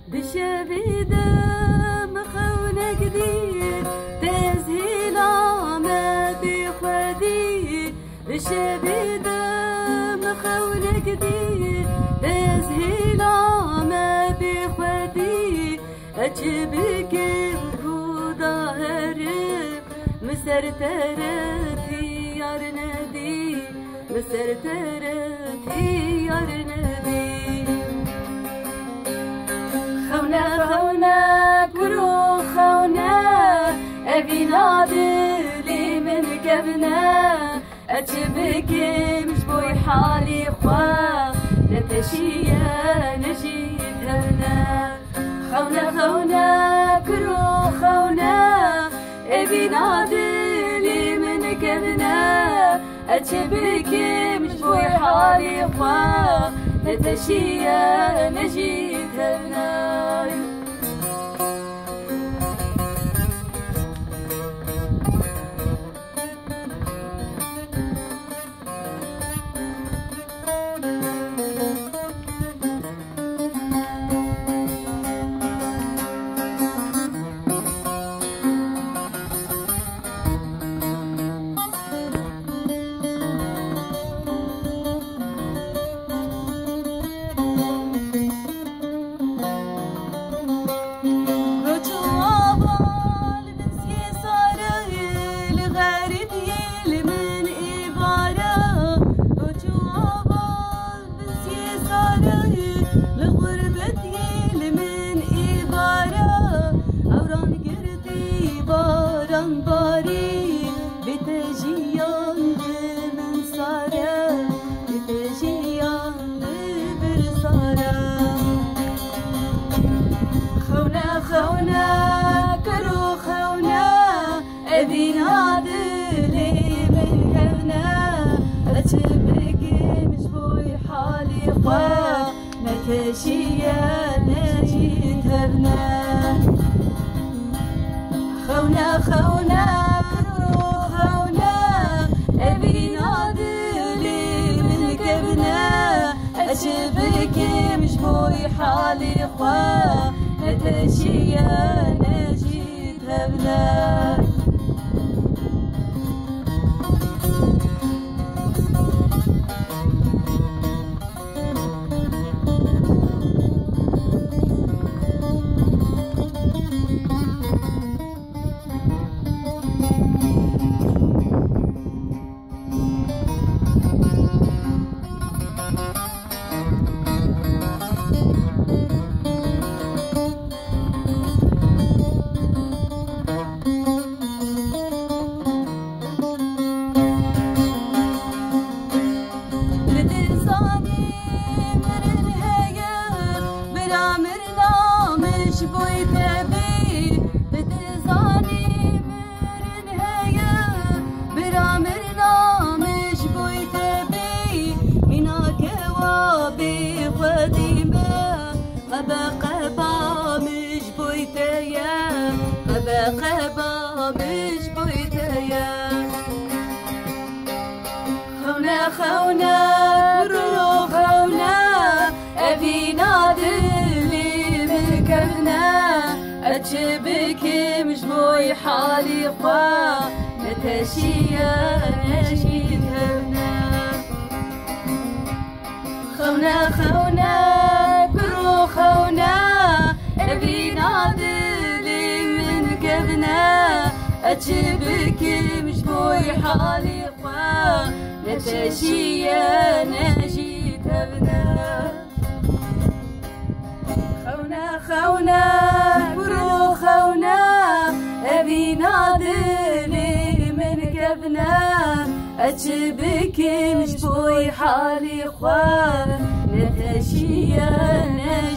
بشبيدة مخونة جديد تزهيل عما بخدي بشبيدة مخونة جديد تزهيل عما بخدي أجبك بظاهر مسرترتي يارندي مسرترتي يارندي خونا كرو خونا أبي نادلي من كبنا أجبك مش بوي حالي خوا نتشيا نجيت هنا خونا كرو خونا أبي نادلي من كبنا أجبك مش بوي حالي خوا نتشيا نجيت هنا خونا كرو خونا أبي نادلي من كبنا أجبك مش بوي حالي خوا نتشيا نجيت هبنا خونا كرو خونا أبي نادلي من كبنا أجبك مش بوي حالي خوا نتشيا نجيت هبنا بوي تبي بتزاني مرن هيا برامرنا مش بوي تبي مناك وابي قديمة قبا مش بوي تيا قبا مش بوي تيا خونا رو خونا أبي نادلي من كبنا أجبك مش بوي حالي خوا نتشيا نجيت هبنا خونا كرو خونا أبي نادلي من كبنا أجبك مش بوي حالي خوا نتشيا نجيت هبنا خونا كرو خونا أبي نادلي من كبنا أجبك مش بوي حالي خوا نتشيا نجيت